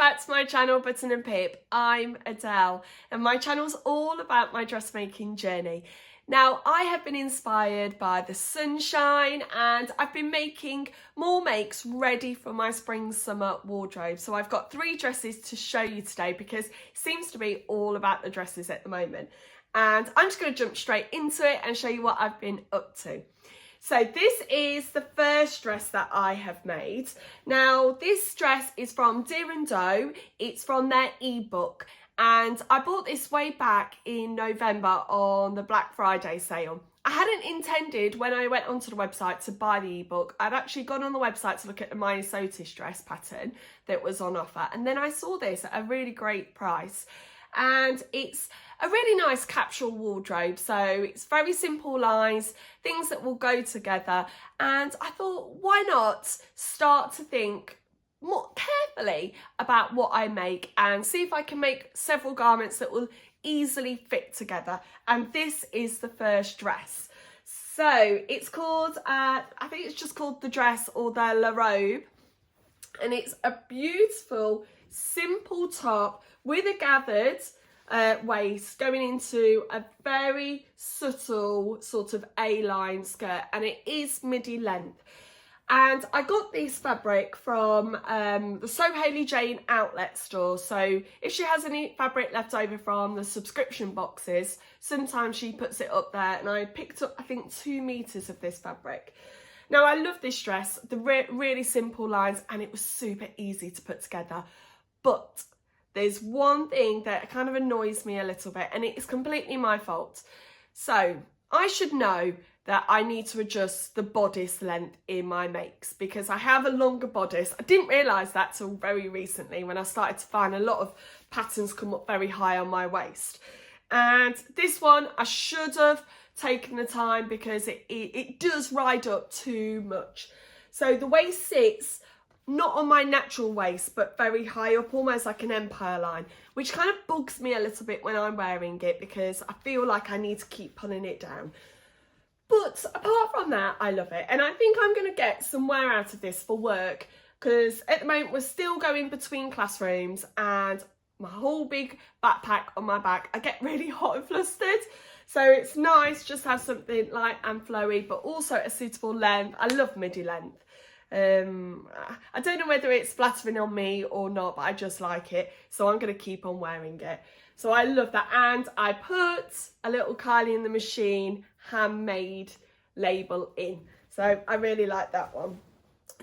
back to my channel, Button and Pip. I'm Adele and my channel's all about my dressmaking journey. Now, I have been inspired by the sunshine and I've been making more makes ready for my spring-summer wardrobe. So I've got 3 dresses to show you today because it seems to be all about the dresses at the moment. And I'm just going to jump straight into it and show you what I've been up to. So this is the first dress that I have made. Now, this dress is from Deer and Doe. It's from their ebook. And I bought this way back in November on the Black Friday sale. I hadn't intended when I went onto the website to buy the ebook. I'd actually gone on the website to look at the Minnesotish dress pattern that was on offer. And then I saw this at a really great price. And it's a really nice capsule wardrobe. So it's very simple lines, things that will go together. And I thought, why not start to think more carefully about what I make and see if I can make several garments that will easily fit together. And this is the first dress. So it's called, I think it's just called the dress or the Robe. And it's a beautiful, simple top with a gathered waist going into a very subtle sort of A-line skirt, and it is midi length. And I got this fabric from the So Hayley Jane outlet store. So if she has any fabric left over from the subscription boxes, sometimes she puts it up there. And I picked up, I think, 2 meters of this fabric. Now, I love this dress, the really simple lines, and it was super easy to put together. But there's one thing that kind of annoys me a little bit, and it is completely my fault. So I should know that I need to adjust the bodice length in my makes because I have a longer bodice. I didn't realise that till very recently when I started to find a lot of patterns come up very high on my waist. And this one I should have taken the time because it does ride up too much. So the waist sits not on my natural waist, but very high up, almost like an empire line, which kind of bugs me a little bit when I'm wearing it because I feel like I need to keep pulling it down. But apart from that, I love it. And I think I'm going to get some wear out of this for work because at the moment we're still going between classrooms and my whole big backpack on my back, I get really hot and flustered. So it's nice just to have something light and flowy, but also a suitable length. I love midi length. I don't know whether it's flattering on me or not, but I just like it. So I'm going to keep on wearing it. So I love that. And I put a little Kylie in the Machine handmade label in. So I really like that one.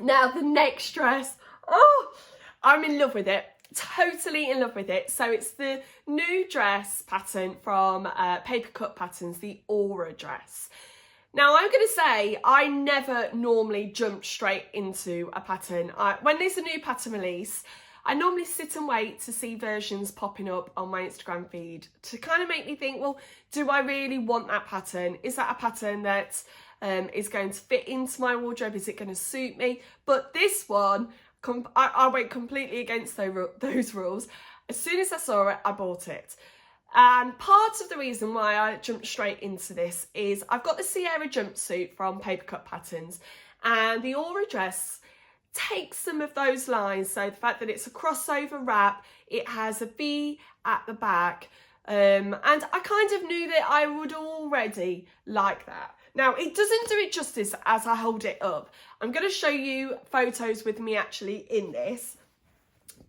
Now the next dress, oh, I'm in love with it. Totally in love with it. So it's the new dress pattern from Paper Cut Patterns, the Aura dress. Now I'm going to say I never normally jump straight into a pattern. When there's a new pattern release, I normally sit and wait to see versions popping up on my Instagram feed to kind of make me think, well, do I really want that pattern? Is that a pattern that is going to fit into my wardrobe? Is it going to suit me? But this one, I went completely against those rules. As soon as I saw it, I bought it. And part of the reason why I jumped straight into this is I've got the Sierra jumpsuit from Paper Cut Patterns, and the Aura dress takes some of those lines. So the fact that it's a crossover wrap, it has a V at the back, and I kind of knew that I would already like that. Now, it doesn't do it justice as I hold it up. I'm going to show you photos with me actually in this,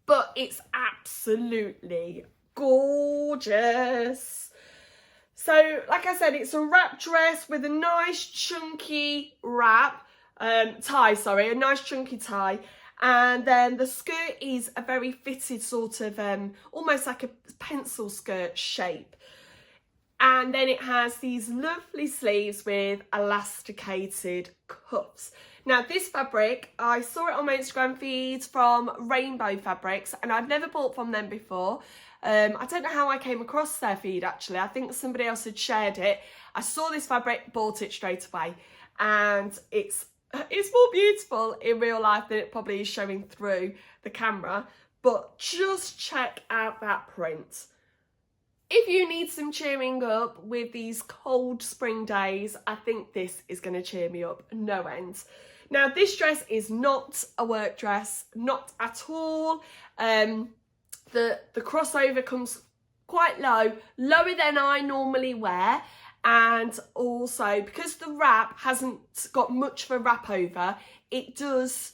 but it's absolutely gorgeous. So, like I said, it's a wrap dress with a nice chunky wrap, a nice chunky tie. And then the skirt is a very fitted sort of, almost like a pencil skirt shape. And then it has these lovely sleeves with elasticated cuffs. Now this fabric, I saw it on my Instagram feed from Rainbow Fabrics and I've never bought from them before. I don't know how I came across their feed actually. I think somebody else had shared it. I saw this fabric, bought it straight away. And it's more beautiful in real life than it probably is showing through the camera. But just check out that print. If you need some cheering up with these cold spring days, I think this is going to cheer me up no end. Now, this dress is not a work dress, not at all. the crossover comes quite low, lower than I normally wear. And also because the wrap hasn't got much of a wrap over, it does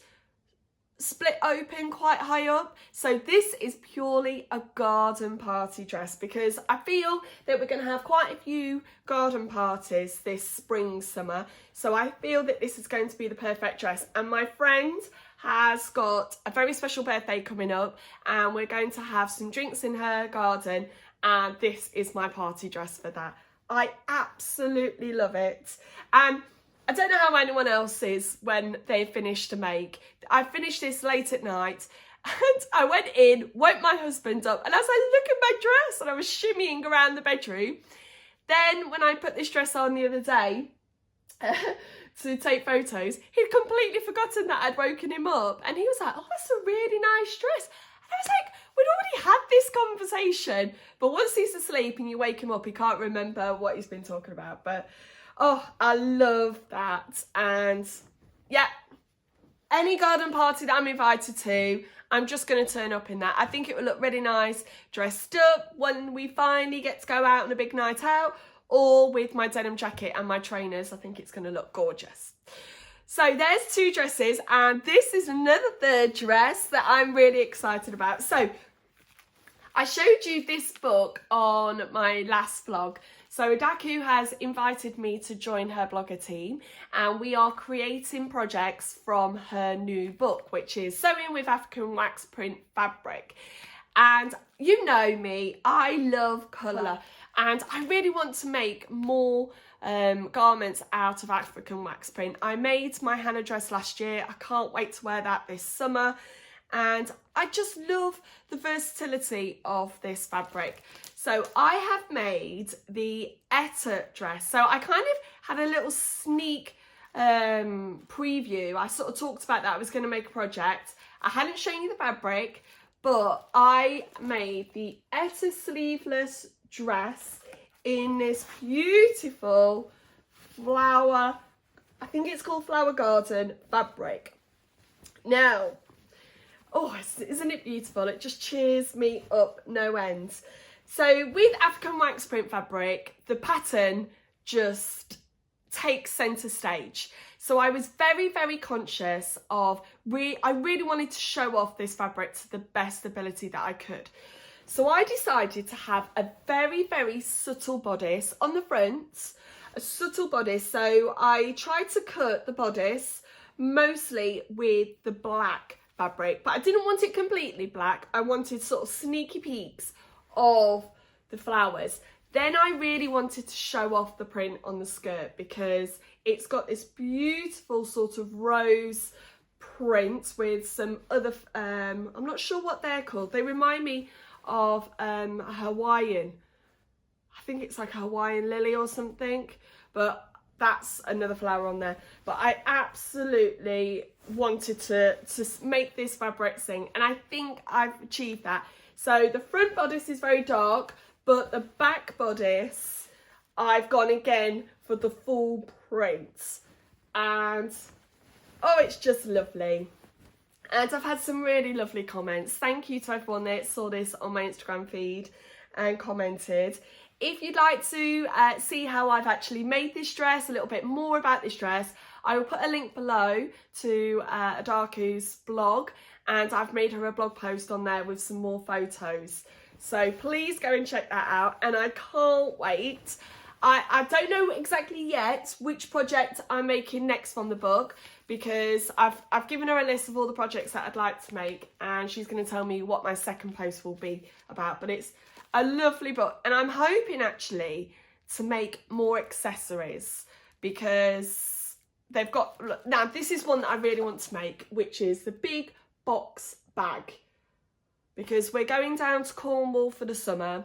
split open quite high up. So this is purely a garden party dress because I feel that we're going to have quite a few garden parties this spring, summer. So I feel that this is going to be the perfect dress. And my friend has got a very special birthday coming up and we're going to have some drinks in her garden, and this is my party dress for that. I absolutely love it. And I don't know how anyone else is when they finish to make. I finished this late at night and I went in, woke my husband up, and as I look at my dress and I was shimmying around the bedroom, then when I put this dress on the other day to take photos, he'd completely forgotten that I'd woken him up, and he was like, oh, that's a really nice dress. And I was like, we'd already had this conversation, but once he's asleep and you wake him up, he can't remember what he's been talking about. But oh, I love that. And yeah, any garden party that I'm invited to, I'm just going to turn up in that. I think it will look really nice dressed up when we finally get to go out on a big night out, or with my denim jacket and my trainers. I think it's going to look gorgeous. So there's two dresses, and this is another third dress that I'm really excited about. So I showed you this book on my last vlog. So Adaku has invited me to join her blogger team, and we are creating projects from her new book, which is Sewing with African Wax Print Fabric. And you know me, I love colour, and I really want to make more garments out of African wax print. I made my Hannah dress last year. I can't wait to wear that this summer, and I just love the versatility of this fabric. So I have made the Etta dress. So I kind of had a little sneak preview. I sort of talked about that I was going to make a project. I hadn't shown you the fabric, but I made the Etta sleeveless dress in this beautiful flower, I think it's called Flower Garden fabric. Now, oh, isn't it beautiful? It just cheers me up no end. So with African wax print fabric, the pattern just takes centre stage. So I was very, very conscious of, I really wanted to show off this fabric to the best ability that I could. So I decided to have a very, very subtle bodice on the front, a subtle bodice. So I tried to cut the bodice mostly with the black fabric, but I didn't want it completely black. I wanted sort of sneaky peeks of the flowers. Then I really wanted to show off the print on the skirt because it's got this beautiful sort of rose print with some other, I'm not sure what they're called. They remind me of a Hawaiian, I think it's like a Hawaiian lily or something, but that's another flower on there. But I absolutely wanted to make this fabric sing, and I think I've achieved that. So the front bodice is very dark, but the back bodice, I've gone again for the full print, and oh, it's just lovely. And I've had some really lovely comments. Thank you to everyone that saw this on my Instagram feed and commented. If you'd like to see how I've actually made this dress, a little bit more about this dress, I will put a link below to Adaku's blog, and I've made her a blog post on there with some more photos. So please go and check that out, and I can't wait. I don't know exactly yet which project I'm making next from the book, because I've given her a list of all the projects that I'd like to make, and she's going to tell me what my second post will be about. But it's a lovely book, and I'm hoping actually to make more accessories, because they've got, now this is one that I really want to make, which is the big box bag, because we're going down to Cornwall for the summer,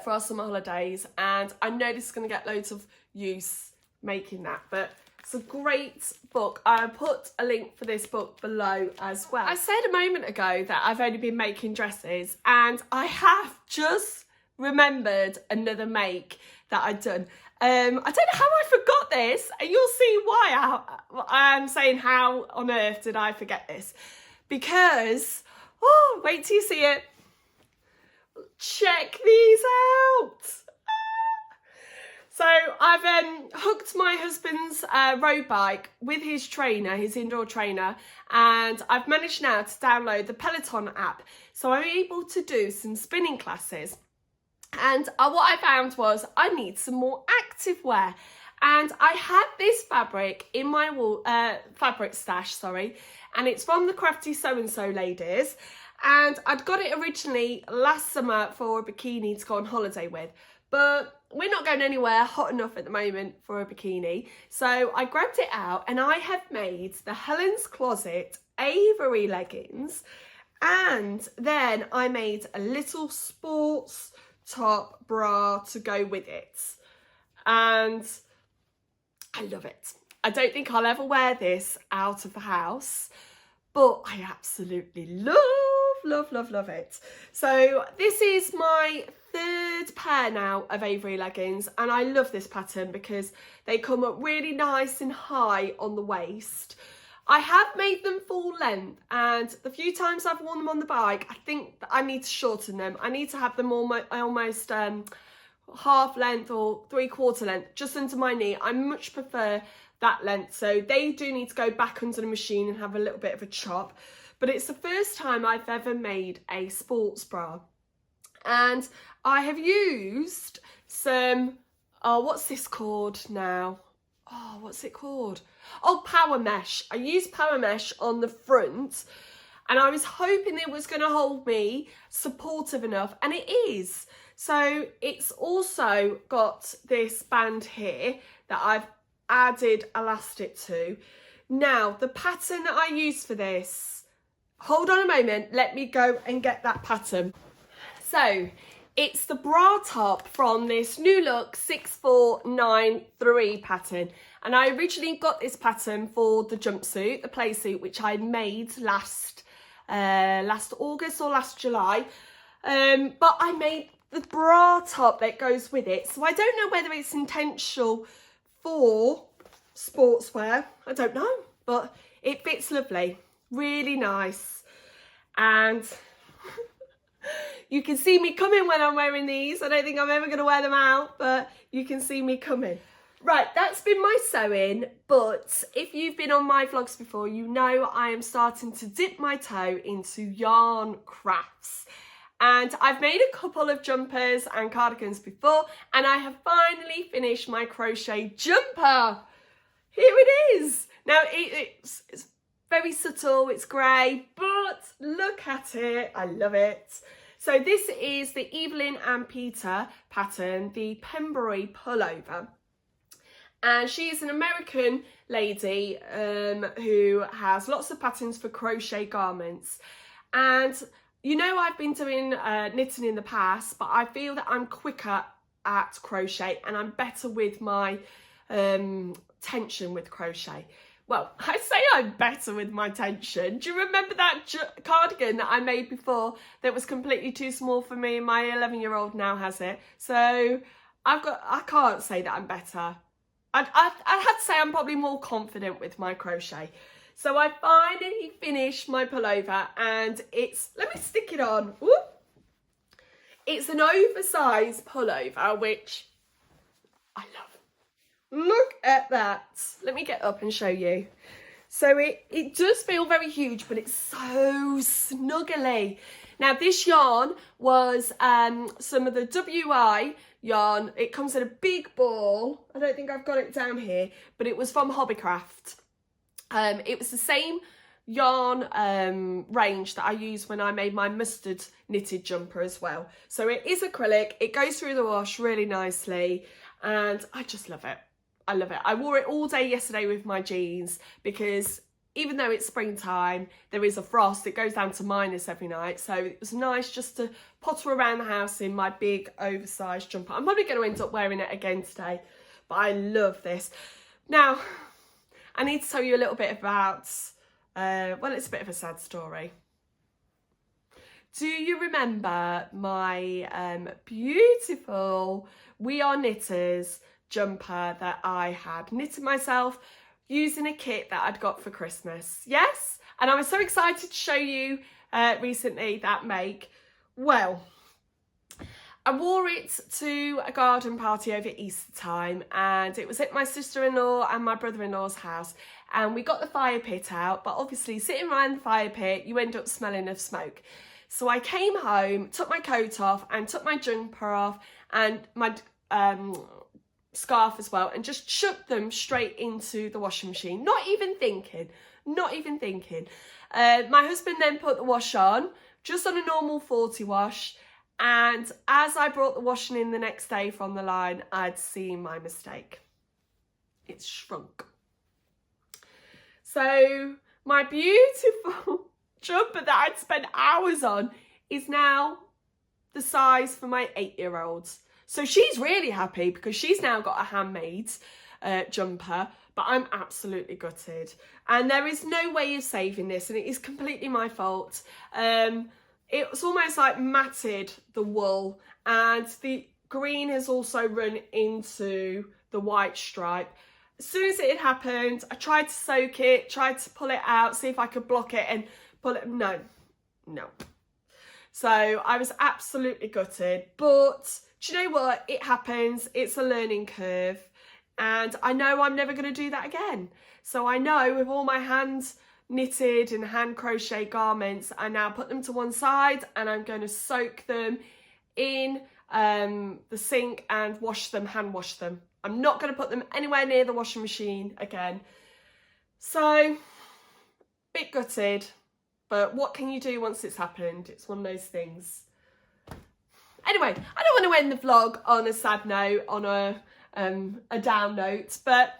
for our summer holidays, and I know this is going to get loads of use making that, but it's a great book. I put a link for this book below as well. I said a moment ago that I've only been making dresses, and I have just remembered another make that I'd done. I don't know how I forgot this, and you'll see why I'm saying how on earth did I forget this, because, oh, wait till you see it. check these out. So I've hooked my husband's road bike with his trainer, his indoor trainer, and I've managed now to download the Peloton app. So I'm able to do some spinning classes. And what I found was I need some more active wear. And I had this fabric in my fabric stash, and it's from the Crafty So-and-So ladies. And I'd got it originally last summer for a bikini to go on holiday with. But we're not going anywhere hot enough at the moment for a bikini. So I grabbed it out and I have made the Helen's Closet Avery Leggings. And then I made a little sports top bra to go with it. And I love it. I don't think I'll ever wear this out of the house, but I absolutely love it. So this is my third pair now of Avery leggings, and I love this pattern because they come up really nice and high on the waist. I have made them full length, and the few times I've worn them on the bike, I think that I need to shorten them. I need to have them almost half length or 3/4 length, just under my knee. I much prefer that length, so they do need to go back under the machine and have a little bit of a chop. But it's the first time I've ever made a sports bra, and I have used some, what's this called now? Oh, what's it called? Oh, power mesh. I used power mesh on the front, and I was hoping it was going to hold me supportive enough, and it is. So it's also got this band here that I've added elastic to. Now, the pattern that I use for this, hold on a moment, let me go and get that pattern. So it's the bra top from this New Look 6493 pattern. And I originally got this pattern for the jumpsuit, the play suit, which I made last August or last July. But I made the bra top that goes with it. So I don't know whether it's intentional for sportswear. I don't know, but it fits lovely. Really nice. And you can see me coming when I'm wearing these. I don't think I'm ever going to wear them out, but you can see me coming. Right, that's been my sewing, but if you've been on my vlogs before, you know I am starting to dip my toe into yarn crafts. And I've made a couple of jumpers and cardigans before, and I have finally finished my crochet jumper. Here it is. Now, it's very subtle, it's grey, but look at it, I love it. So this is the Evelyn and Peter pattern, the Pembury pullover. And she is an American lady who has lots of patterns for crochet garments. And you know, I've been doing knitting in the past, but I feel that I'm quicker at crochet and I'm better with my tension with crochet. Well, I say I'm better with my tension. Do you remember that cardigan that I made before that was completely too small for me? My 11-year-old now has it. So I can't say that I'm better. I'd have to say I'm probably more confident with my crochet. So I finally finished my pullover, and it's, let me stick it on. Whoop. It's an oversized pullover, which I love. Look at that. Let me get up and show you. So it does feel very huge, but it's so snuggly. Now this yarn was some of the WI yarn. It comes in a big ball. I don't think I've got it down here, but it was from Hobbycraft. It was the same yarn range that I used when I made my mustard knitted jumper as well. So it is acrylic, it goes through the wash really nicely, and I just love it. I love it. I wore it all day yesterday with my jeans because even though it's springtime, there is a frost. It goes down to minus every night. So it was nice just to potter around the house in my big oversized jumper. I'm probably going to end up wearing it again today, but I love this. Now, I need to tell you a little bit about, well, it's a bit of a sad story. Do you remember my beautiful We Are Knitters jumper that I had knitted myself using a kit that I'd got for Christmas? Yes? And I was so excited to show you recently that make. Well, I wore it to a garden party over Easter time, and it was at my sister-in-law and my brother-in-law's house, and we got the fire pit out, but obviously sitting around the fire pit you end up smelling of smoke. So I came home, took my coat off and took my jumper off and my scarf as well, and just chucked them straight into the washing machine, not even thinking. My husband then put the wash on, just on a normal 40 wash, and as I brought the washing in the next day from the line, I'd seen my mistake. It's shrunk. So my beautiful jumper that I'd spent hours on is now the size for my 8-year-old. So she's really happy because she's now got a handmade jumper, but I'm absolutely gutted. And there is no way of saving this, and it is completely my fault. It's almost like matted the wool, and the green has also run into the white stripe. As soon as it had happened, I tried to soak it, tried to pull it out, see if I could block it and pull it. No. So I was absolutely gutted, but do you know what? It happens. It's a learning curve, and I know I'm never going to do that again. So I know with all my hand knitted and hand crochet garments, I now put them to one side and I'm going to soak them in the sink and hand wash them. I'm not going to put them anywhere near the washing machine again. So, bit gutted, but what can you do once it's happened? It's one of those things. Anyway, I don't want to end the vlog on a sad note, on a down note, but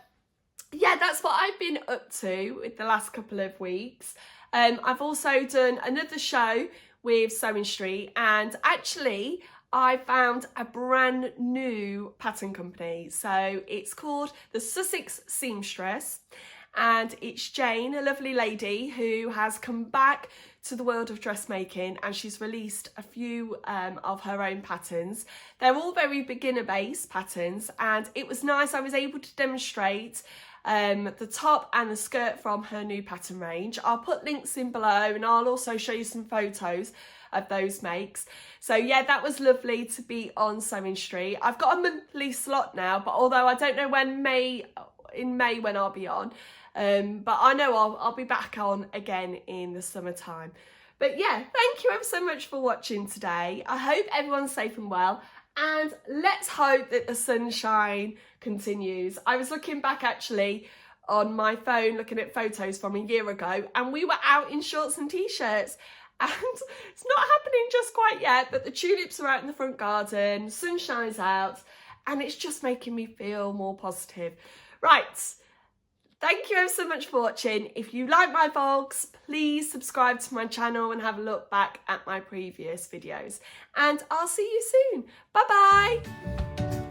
yeah, that's what I've been up to with the last couple of weeks. I've also done another show with Sewing Street, and actually I found a brand new pattern company. So it's called the Sussex Seamstress, and it's Jane, a lovely lady who has come back to the world of dressmaking, and she's released a few of her own patterns. They're all very beginner based patterns, and it was nice. I was able to demonstrate the top and the skirt from her new pattern range. I'll put links in below, and I'll also show you some photos of those makes. So yeah, that was lovely to be on Sewing Street. I've got a monthly slot now, but although I don't know when in May when I'll be on, but I know I'll be back on again in the summertime. But yeah, thank you ever so much for watching today. I hope everyone's safe and well, and let's hope that the sunshine continues. I was looking back actually on my phone, looking at photos from a year ago, and we were out in shorts and t-shirts, and it's not happening just quite yet, but the tulips are out in the front garden, sunshine's out, and it's just making me feel more positive. Right, thank you ever so much for watching. If you like my vlogs, please subscribe to my channel and have a look back at my previous videos. And I'll see you soon. Bye bye.